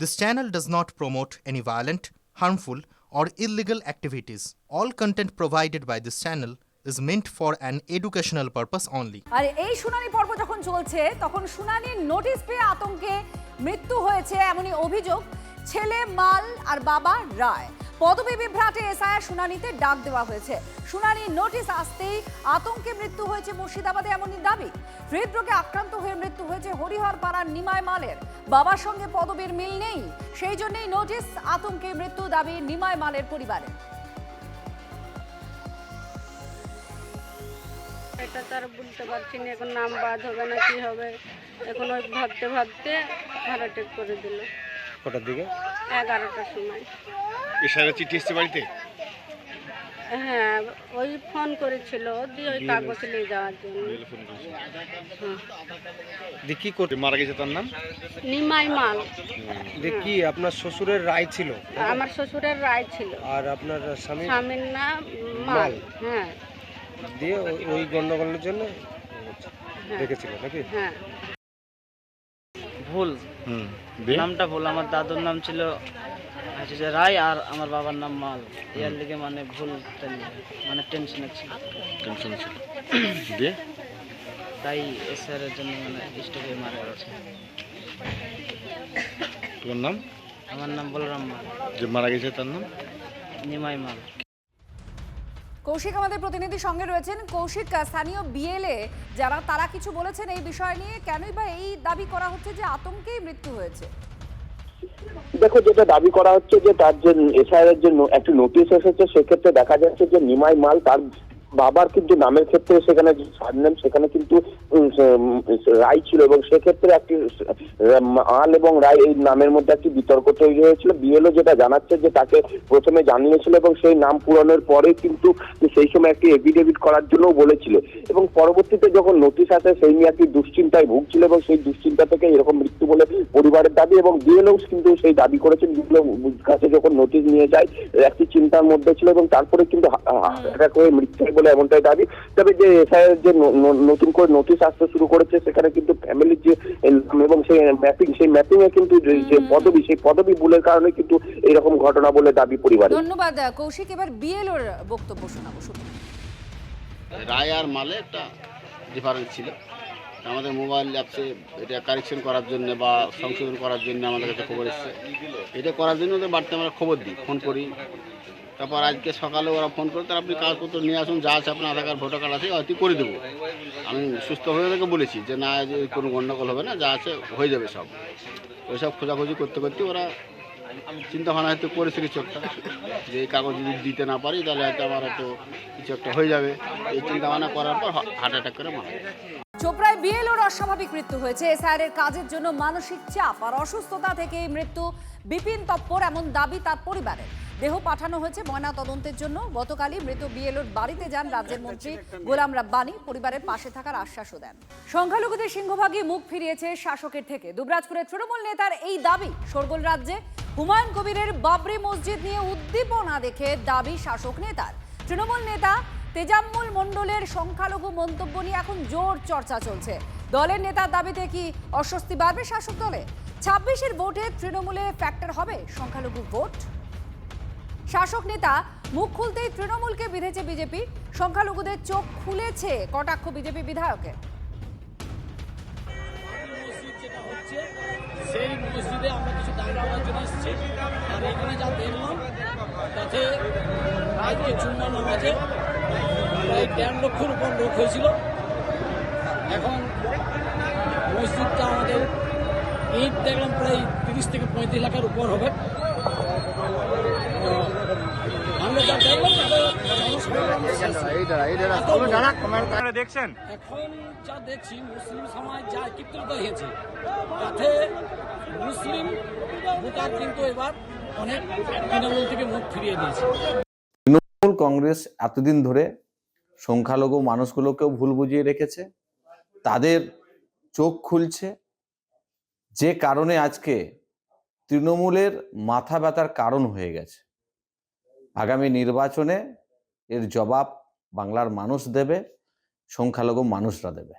This channel does not promote any violent, harmful, or illegal activities. All content provided by this channel is meant for an educational purpose only. আর এই শুনানি পর্ব যখন চলছে তখন শুনানির notice পেয়ে আতঙ্কে মৃত্যু হয়েছে এমনই অভিযোগ ছেলে মাল আর বাবা রায়। পদবী বিভ্রাটে এসআইআর শুনানিতে ডাক দেওয়া হয়েছে। শুনানির নোটিশ আসতেই আতঙ্কে মৃত্যু হয়েছে মুর্শিদাবাদে এমনই দাবি। হৃদরোগে আক্রান্ত হয়ে মৃত্যু হয়েছে হরিহরপাড়ার নিমাই মালের। বাবার সঙ্গে পদবীর মিল নেই, সেই জন্যই নোটিশ, আতঙ্কে মৃত্যু দাবি নিমাই মালের পরিবারের। এটা তার বলতে পারছি না, এখন নাম বাদ হবে না কি হবে, এখন ওই ভাবতে ভাবতে হার্ট অ্যাটাক করে দিল। কটার দিকে? 11টার সময়। এসআইআর চিঠি এসছে বাড়িতে? হ্যাঁ, ওই ফোন করেছিল দিয়ে ওই কাগজ নিয়ে যাওয়ার জন্য। কি করতে মারা গেছে তার নাম? নিমাই মাল। কি আপনার শ্বশুরের রায় ছিল? আমার শ্বশুরের রায় ছিল। আর আপনার স্বামীর নাম মাল। হ্যাঁ, দিয়ে ওই গন্ডগোলের জন্য দেখেছিল নাকি? হ্যাঁ, ভুল, নামটা ভুল। আমার দাদুর নাম ছিল রায় আর আমার বাবার নাম মাল। এর লিগে মানে ভুল, মানে টেনশনে ছিল। দিয়ে তাই এসআর জন্য মানে স্ট্রোকে মারা গেছে। তোমার নাম? আমার নাম বলরাম মাল। যে মারা গেছে তার নাম? নিমাই মাল। কৌশিক আমাদের প্রতিনিধি সঙ্গে রয়েছেন। কৌশিক, স্থানীয় বিএলএ যারা তারা কিছু বলেছেন এই বিষয় নিয়ে, কেনই বা এই দাবি করা হচ্ছে যে আতঙ্কেই মৃত্যু হয়েছে? দেখো, যেটা দাবি করা হচ্ছে যে তার যে এসআইআর এর জন্য একটি নোটিশ এসেছে, সেক্ষেত্রে দেখা যাচ্ছে যে নিমাই মাল তার বাবার কিন্তু নামের ক্ষেত্রে সেখানে সারনেম সেখানে কিন্তু রায় ছিল এবং সেক্ষেত্রে একটি মাল এবং রায় এই নামের মধ্যে একটি বিতর্ক তৈরি হয়েছিল। বিএলও যেটা জানাচ্ছে যে তাকে প্রথমে জানিয়েছিল এবং সেই নাম পূরণের পরে কিন্তু সেই সময় একটি এফিডেভিট করার জন্য বলেছিল এবং পরবর্তীতে যখন নোটিশ আসে সেই নিয়ে একটি দুশ্চিন্তায় ভুগছিল এবং সেই দুশ্চিন্তা থেকে এরকম মৃত্যু বলে পরিবারের দাবি এবং বিএলও কিন্তু সেই দাবি করেছেন। বিএলও কাছে যখন নোটিশ নিয়ে যায় একটি চিন্তার মধ্যে ছিল এবং তারপরে কিন্তু হার্ট হয়ে মৃত্যু বলে এমনটাই দাবি। তবে যে এসআইআর যে নতুন করে নোটিশ আসতে শুরু করেছে সেখানে কিন্তু ফ্যামিলির যে এবং সেই ম্যাপিং এ কিন্তু যে পদবি, সেই পদবি ভুলের কারণে কিন্তু এরকম ঘটনা বলে দাবি পরিবার। ধন্যবাদ কৌশিক। এবার বিএলওর বক্তব্য শোনাবো। রায় আর মালে একটা ডিফারেন্স ছিল। আমাদের মোবাইল অ্যাপসে এটা কারেকশন করার জন্য বা সংশোধন করার জন্য আমাদের কাছে খবর এসছে। এটা করার জন্য ওদের বাড়িতে আমরা খবর দিই, ফোন করি। তারপর আজকে সকালে ওরা ফোন করে তার আপনি কাগজপত্র নিয়ে আসুন, যা আছে আপনার আধার কার্ড ভোটার কার্ড আছে হয়তো করে দেবো। আমি সুস্থ হয়ে ওদেরকে বলেছি যে না, যে কোনো গণ্ডগোল হবে না, যা আছে হয়ে যাবে সব। ওইসব খোঁজাখুঁজি করতে করতে ওরা চিন্তা ভাবনা হয়তো করেছে কিছু একটা, যে এই কাগজ যদি দিতে না পারি তাহলে হয়তো আমার হয়তো কিছু একটা হয়ে যাবে। এই চিন্তা ভাবনা করার পর হার্ট অ্যাটাক করে মারা যায়। চোপড়ায় বিএলওর অস্বাভাবিক মৃত্যু হয়েছে। এসআইআর এর কাজের জন্য মানসিক চাপ আর অসুস্থতা থেকে এই মৃত্যু। বিপিন তপ্পর এমন দাবি তার পরিবারের। দেহ পাঠানো হয়েছে ময়না তদন্তের জন্য। গতকালই মৃত বিএলওর বাড়িতে যান রাজ্যের মন্ত্রী গোলাম রাব্বানি, পরিবারের পাশে থাকার আশ্বাসও দেন। সংখ্যালঘুদের সিংহভাগই মুখ ফিরিয়েছে শাসকের থেকে। দুবরাজপুরের তৃণমূল নেতার এই দাবি শোরগোল রাজ্যে। হুমায়ুন কবিরের বাবরি মসজিদ নিয়ে উদ্দীপনা দেখে দাবি শাসক নেতার। তৃণমূল নেতা তেজাম্মুল মণ্ডলের সংখ্যালঘু মন্তব্য নিয়ে এখন জোর চর্চা চলছে। দলের নেতার দাবিতে কি অস্বস্তি বাড়বে শাসক দলে? 26-এর ভোটে তৃণমূলে ফ্যাক্টর হবে সংখ্যালঘু ভোট? শাসক নেতা মুখ খুলতেই তৃণমূলকে বিঁধেছে বিজেপি। সংখ্যালঘুদের চোখ খুলেছে কটাক্ষ বিজেপি বিধায়কের। সেই মসজিদে আমরা কিছু দান করার জন্য এসেছি। আর এখানে যা দেখলাম তাতে আজকে জুম্মা নামাজে প্রায় 1.5 লক্ষের উপর লোক হয়েছিল। এখন মসজিদটা আমাদের ইট দেখলাম প্রায় 30 থেকে 35 লাখের উপর হবে। আমরা যা দেখলাম দেখছেন, এখন যা দেখছি মুসলিম সমাজ যা একত্রিত হয়েছে তাতে মুসলিম ভোটার কিন্তু এবার অনেক তৃণমূল থেকে মুখ ফিরিয়ে দিয়েছে। তৃণমূল কংগ্রেস এতদিন ধরে সংখ্যালঘু মানুষগুলোকেও ভুল বুঝিয়ে রেখেছে, তাদের চোখ খুলছে, যে কারণে আজকে তৃণমূলের মাথা ব্যথার কারণ হয়ে গেছে। আগামী নির্বাচনে এর জবাব বাংলার মানুষ দেবে, সংখ্যালঘু মানুষরা দেবে।